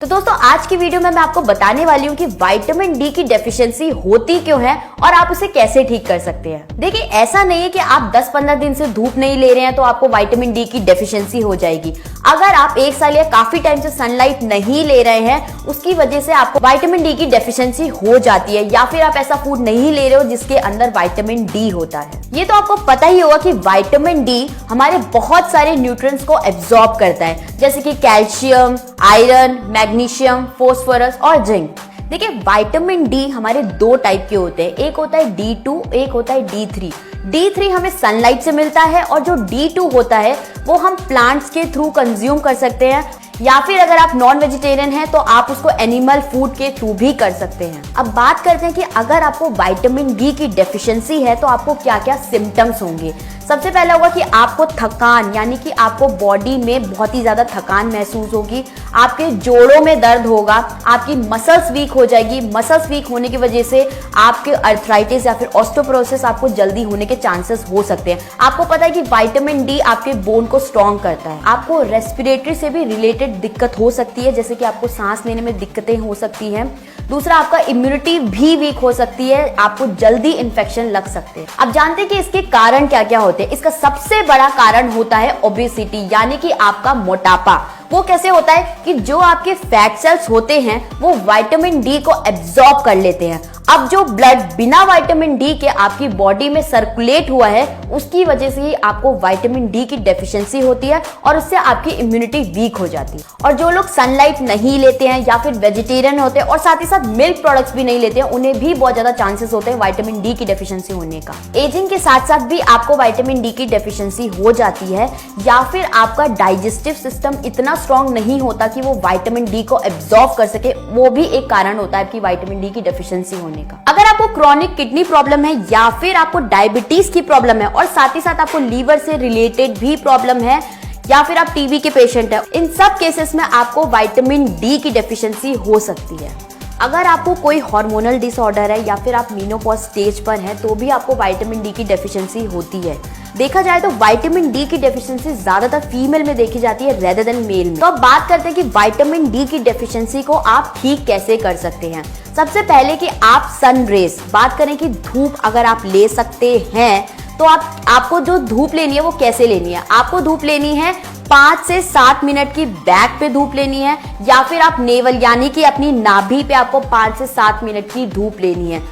तो दोस्तों आज की वीडियो में मैं आपको बताने वाली हूँ कि विटामिन डी की डेफिशिएंसी होती क्यों है और आप उसे कैसे ठीक कर सकते हैं। देखिए ऐसा नहीं है कि आप 10-15 दिन से धूप नहीं ले रहे हैं तो आपको विटामिन डी की डेफिशिएंसी हो जाएगी। अगर आप 1 साल या काफी टाइम से सनलाइट नहीं ले रहे हैं उसकी वजह से आपको विटामिन डी की डेफिशिएंसी हो जाती है, या फिर आप ऐसा फूड नहीं ले रहे हो जिसके अंदर विटामिन डी होता है। ये तो आपको पता ही होगा कि विटामिन डी हमारे बहुत सारे न्यूट्रिएंट्स को एब्जॉर्ब करता है, जैसे कि कैल्शियम, आयरन, मैग्नीशियम, फास्फोरस और जिंक। देखिए विटामिन डी हमारे 2 टाइप के होते हैं, एक होता है D2, एक होता है D3। D3 हमें सनलाइट से मिलता है और जो D2 होता है वो हम प्लांट्स के थ्रू कंज्यूम कर सकते हैं, या फिर अगर आप नॉन वेजिटेरियन हैं तो आप उसको एनिमल फूड के थ्रू भी कर सकते हैं। अब बात करते हैं कि अगर आपको विटामिन डी की डेफिशिएंसी है तो आपको क्या क्या सिम्टम्स होंगे। सबसे पहला होगा कि आपको थकान, यानी कि आपको बॉडी में बहुत ही ज्यादा थकान महसूस होगी, आपके जोड़ों में दर्द होगा, आपकी मसल्स वीक हो जाएगी। मसल्स वीक होने की वजह से आपके अर्थराइटिस या फिर ऑस्टियोपोरोसिस आपको जल्दी होने के चांसेस हो सकते हैं। आपको पता है कि विटामिन डी आपके बोन को स्ट्रॉन्ग करता है। आपको रेस्पिरेटरी से भी रिलेटेड दिक्कत हो सकती है, जैसे कि आपको सांस लेने में दिक्कतें हो सकती हैं। दूसरा, आपका इम्यूनिटी भी वीक हो सकती है, आपको जल्दी इन्फेक्शन लग सकते हैं। अब जानते हैं कि इसके कारण क्या क्या होते हैं। इसका सबसे बड़ा कारण होता है ओबेसिटी, यानी कि आपका मोटापा। वो कैसे होता है कि जो आपके फैट सेल्स होते हैं वो विटामिन डी को एब्जॉर्ब कर लेते हैं। अब जो ब्लड बिना विटामिन डी के आपकी बॉडी में सर्कुलेट हुआ है उसकी वजह से ही आपको विटामिन डी की डेफिशिएंसी होती है और उससे आपकी इम्यूनिटी वीक हो जाती है। और जो लोग सनलाइट नहीं लेते हैं या फिर वेजिटेरियन होते हैं और साथ ही साथ मिल्क प्रोडक्ट्स भी नहीं लेते हैं, उन्हें भी बहुत ज्यादा चांसेस होते हैं विटामिन डी की डेफिशिएंसी होने का। एजिंग के साथ साथ भी आपको विटामिन डी की डेफिशिएंसी हो जाती है, या फिर आपका डाइजेस्टिव सिस्टम इतना स्ट्रॉन्ग नहीं होता कि वो विटामिन डी को एब्जॉर्ब कर सके, वो भी एक कारण होता है आपकी विटामिन डी की डेफिशिएंसी होने का। अगर आपको क्रॉनिक किडनी प्रॉब्लम है या फिर आपको डायबिटीज की प्रॉब्लम है और साथ ही साथ आपको लीवर से रिलेटेड भी प्रॉब्लम है, या फिर आप टीबी के पेशेंट है, इन सब केसेस में आपको विटामिन डी की डेफिशिएंसी हो सकती है। अगर आपको कोई हार्मोनल डिसऑर्डर है या फिर आप मेनोपॉज स्टेज पर हैं तो भी आपको विटामिन डी की डेफिशिएंसी होती है। देखा जाए तो विटामिन डी की डेफिशिएंसी ज्यादातर फीमेल में देखी जाती है रेदर देन मेल में। तो अब बात करते हैं कि विटामिन डी की डेफिशिएंसी को आप ठीक कैसे कर सकते हैं। सबसे पहले कि आप सन रेज, बात करें कि धूप अगर आप ले सकते हैं तो आपको जो धूप लेनी है वो कैसे लेनी है। आपको धूप लेनी है 5 से 7 मिनट की बैक पे धूप लेनी है, या फिर आप नेवल यानी कि अपनी नाभि पे आपको 5 से 7 मिनट की धूप लेनी है।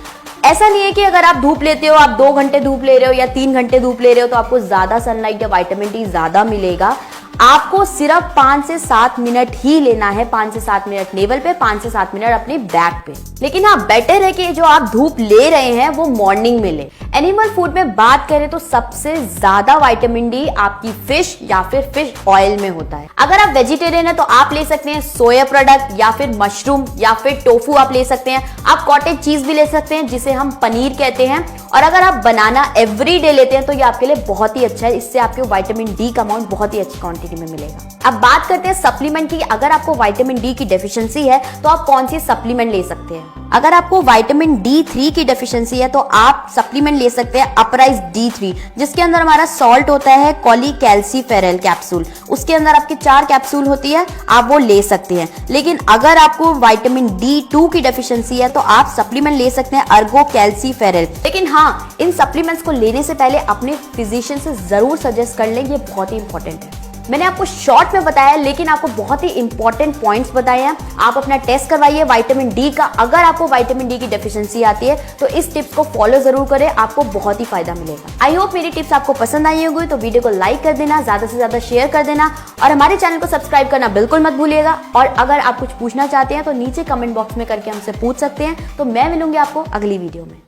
ऐसा नहीं है कि अगर आप धूप लेते हो, आप 2 घंटे धूप ले रहे हो या 3 घंटे धूप ले रहे हो तो आपको ज्यादा सनलाइट या विटामिन डी ज्यादा मिलेगा। आपको सिर्फ 5 से 7 मिनट ही लेना है, 5 से 7 मिनट नेवल पे, 5 से 7 मिनट अपनी बैक पे। लेकिन हाँ, बेटर है कि जो आप धूप ले रहे हैं वो मॉर्निंग में ले। एनिमल फूड में बात करें तो सबसे ज्यादा विटामिन डी आपकी फिश या फिर फिश ऑयल में होता है। अगर आप वेजिटेरियन है तो आप ले सकते हैं सोया प्रोडक्ट या फिर मशरूम या फिर टोफू आप ले सकते हैं। आप कॉटेज चीज भी ले सकते हैं जिसे हम पनीर कहते हैं। और अगर आप बनाना एवरीडे लेते हैं तो ये आपके लिए बहुत ही अच्छा है, इससे आपके विटामिन डी का अमाउंट बहुत ही अच्छी क्वांटिटी में मिलेगा। अब बात करते हैं सप्लीमेंट की। अगर आपको विटामिन डी की डेफिशिएंसी है तो आप कौन सी सप्लीमेंट ले सकते हैं। अगर आपको विटामिन D3 की डेफिशिएंसी है तो आप सप्लीमेंट ले सकते हैं अपराइज D3, जिसके अंदर हमारा सॉल्ट होता है कॉलीकैल्सीफेरल कैप्सूल। उसके अंदर आपकी 4 कैप्सूल होती है, आप वो ले सकते हैं। लेकिन अगर आपको विटामिन D2 की डेफिशिएंसी है तो आप सप्लीमेंट ले सकते हैं अर्गोकैल्सीफेरल। लेकिन हाँ, इन सप्लीमेंट्स को लेने से पहले अपने फिजिशियन से जरूर सजेस्ट कर लें, ये बहुत ही इंपॉर्टेंट है। मैंने आपको शॉर्ट में बताया लेकिन आपको बहुत ही इंपॉर्टेंट पॉइंट्स बताए हैं। आप अपना टेस्ट करवाइए विटामिन डी का। अगर आपको विटामिन डी की डेफिशिएंसी आती है तो इस टिप्स को फॉलो जरूर करें, आपको बहुत ही फायदा मिलेगा। आई होप मेरी टिप्स आपको पसंद आई होगी, तो वीडियो को लाइक कर देना, ज्यादा से ज्यादा शेयर कर देना और हमारे चैनल को सब्सक्राइब करना बिल्कुल मत भूलिएगा। और अगर आप कुछ पूछना चाहते हैं तो नीचे कमेंट बॉक्स में करके हमसे पूछ सकते हैं। तो मैं मिलूंगी आपको अगली वीडियो में।